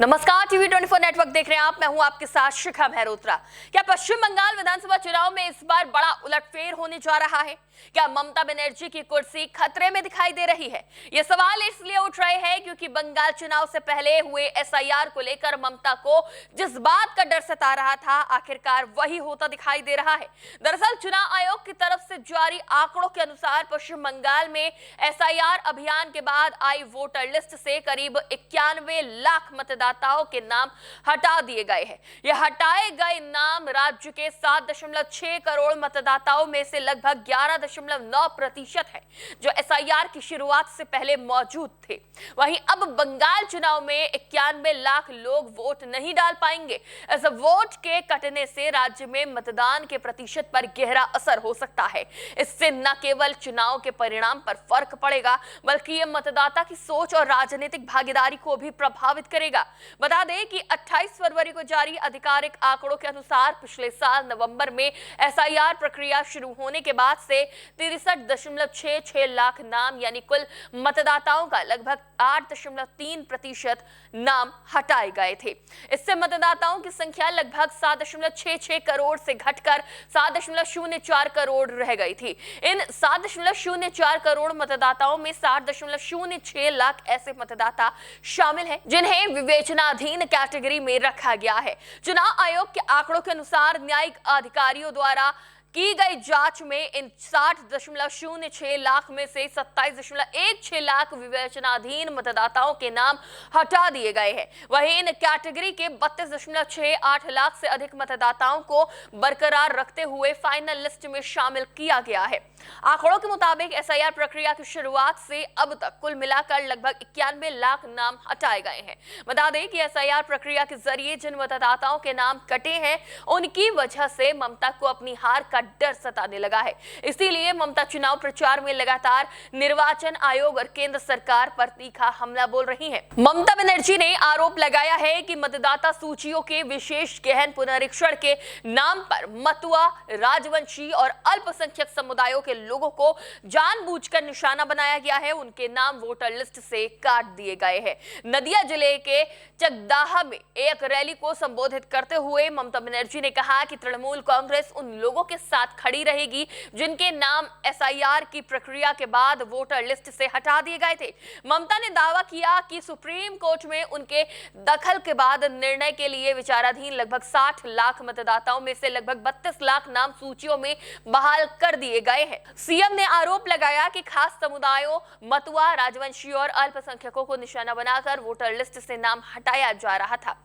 नमस्कार, TV 24 network देख रहे हैं आप। मैं हूं आपके साथ शिखा मेहरोत्रा। क्या पश्चिम बंगाल विधानसभा चुनाव में इस बार बड़ा उलटफेर होने जा रहा है? क्या ममता बनर्जी की कुर्सी खतरे में दिखाई दे रही है? ये सवाल इसलिए उठ रहे हैं क्योंकि बंगाल चुनाव से पहले हुए एसआईआर को लेकर ममता को जिस बात का डर सता रहा था, आखिरकार वही होता दिखाई दे रहा है। दरअसल चुनाव आयोग की तरफ से जारी आंकड़ों के अनुसार पश्चिम बंगाल में एसआईआर अभियान के बाद आई वोटर लिस्ट से करीब 91 लाख मतदाताओं के नाम हटा दिए गए हैं। यह हटाए गए नाम राज्य के 7.6 करोड़ मतदाताओं में से लगभग 11.9% है, जो एसआईआर की शुरुआत से पहले मौजूद थे। वहीं अब बंगाल चुनाव में 91 लाख लोग वोट नहीं डाल पाएंगे। इस वोट के कटने से राज्य में मतदान के प्रतिशत पर गहरा असर हो सकता है। इससे न केवल चुनाव के परिणाम पर फर्क पड़ेगा, बल्कि यह मतदाता की सोच और राजनीतिक भागीदारी को भी प्रभावित करेगा। बता दें कि 28 फरवरी को जारी आधिकारिक आंकड़ों के अनुसार पिछले साल नवंबर में एसआईआर प्रक्रिया शुरू होने के बाद से 63.66 लाख नाम यानी कुल मतदाताओं का लगभग 8.3% नाम हटाए गए थे। इससे मतदाताओं की संख्या लगभग 7.66 करोड़ से घटकर 7.04 करोड़ रह गई थी। इन 7.04 करोड़ मतदाताओं में 7.06 लाख ऐसे मतदाता शामिल हैं जिन्हें विवेचनाधीन कैटेगरी में रखा गया है। चुनाव आयोग के आंकड़ों के अनुसार न्यायिक अधिकारियों द्वारा की गई जांच में इन 60.06 लाख में से 27.16 लाख विवेचनाधीन मतदाताओं के नाम हटा दिए गए हैं। वहीं इन कैटेगरी के 32.68 लाख से अधिक मतदाताओं को बरकरार रखते हुए फाइनल लिस्ट में शामिल किया गया है। आंकड़ों के मुताबिक एसआईआर प्रक्रिया की शुरुआत से अब तक कुल मिलाकर लगभग 91 लाख नाम हटाए गए हैं। बता दें कि एसआईआर प्रक्रिया के जरिए जिन मतदाताओं के नाम कटे हैं, उनकी वजह से ममता को अपनी हार का डर सताने लगा है। इसीलिए ममता चुनाव प्रचार में लगातार निर्वाचन आयोग और केंद्र सरकार पर तीखा हमला बोल रही हैं। ममता बनर्जी ने आरोप लगाया है कि मतदाता सूचियों के विशेष गहन पुनरीक्षण के नाम पर मतुआ, राजवंशी और अल्पसंख्यक समुदायों के लोगों को जानबूझकर निशाना बनाया गया है। उनके नाम वोटर लिस्ट से काट दिए गए हैं। नदिया जिले के चकदाहा में एक रैली को संबोधित करते हुए ममता बनर्जी ने कहा कि तृणमूल कांग्रेस उन लोगों के साथ खड़ी रहेगी जिनके नाम एसआईआर की प्रक्रिया के बाद वोटर लिस्ट से हटा दिए गए थे। ममता ने दावा किया कि सुप्रीम कोर्ट में उनके दखल के बाद निर्णय के लिए विचाराधीन लगभग 60 लाख मतदाताओं में से लगभग 32 लाख नाम सूचियों में बहाल कर दिए गए हैं। सीएम ने आरोप लगाया कि खास समुदायों मतुआ, राजवंशी और अल्पसंख्यकों को निशाना बनाकर वोटर लिस्ट से नाम हटाया जा रहा था।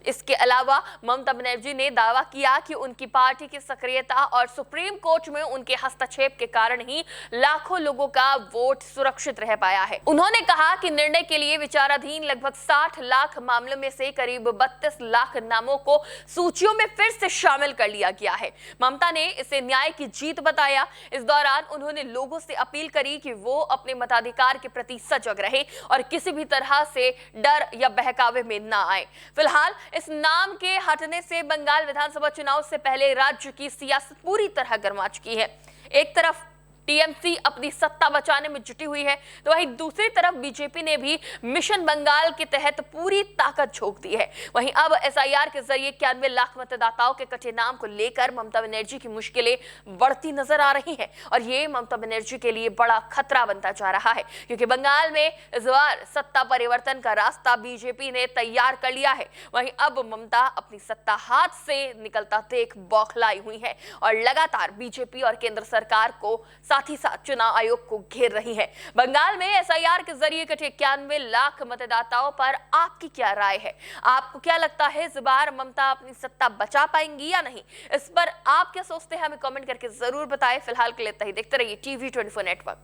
इसके अलावा ममता बनर्जी ने दावा किया कि उनकी पार्टी की सक्रियता और सुप्रीम कोर्ट में उनके हस्तक्षेप के कारण ही लाखों लोगों का वोट सुरक्षित रह पाया है। उन्होंने कहा कि निर्णय के लिए विचाराधीन लगभग 60 लाख मामलों में से करीब 32 लाख नामों को सूचियों में फिर से शामिल कर लिया गया है। ममता ने इसे न्याय की जीत बताया। इस दौरान उन्होंने लोगों से अपील करी कि वो अपने मताधिकार के प्रति सजग रहे और किसी भी तरह से डर या बहकावे में ना आए। फिलहाल इस नाम के हटने से बंगाल विधानसभा चुनाव से पहले राज्य की सियासत पूरी तरह गर्मा चुकी है। एक तरफ टीएमसी अपनी सत्ता बचाने में जुटी हुई है, तो वहीं दूसरी तरफ बीजेपी ने भी मिशन बंगाल के तहत पूरी ताकत झोंक दी है। वहीं अब एसआईआर के जरिए 91 लाख मतदाताओं के कटे नाम को लेकर ममता बनर्जी की मुश्किलें बढ़ती नजर आ रही हैं और ये ममता बनर्जी के लिए बड़ा खतरा बनता जा रहा है, क्योंकि बंगाल में इस बार सत्ता परिवर्तन का रास्ता बीजेपी ने तैयार कर लिया है। वहीं अब ममता अपनी सत्ता हाथ से निकलता देख बौखलाई हुई है और लगातार बीजेपी और केंद्र सरकार को साथ ही साथ चुनाव आयोग को घेर रही है। बंगाल में एसआईआर के जरिए कटे 91 लाख मतदाताओं पर आपकी क्या राय है? आपको क्या लगता है इस बार ममता अपनी सत्ता बचा पाएंगी या नहीं? इस पर आप क्या सोचते हैं, हमें कमेंट करके जरूर बताएं। फिलहाल के लिए इतना ही। देखते रहिए टीवी 24 नेटवर्क।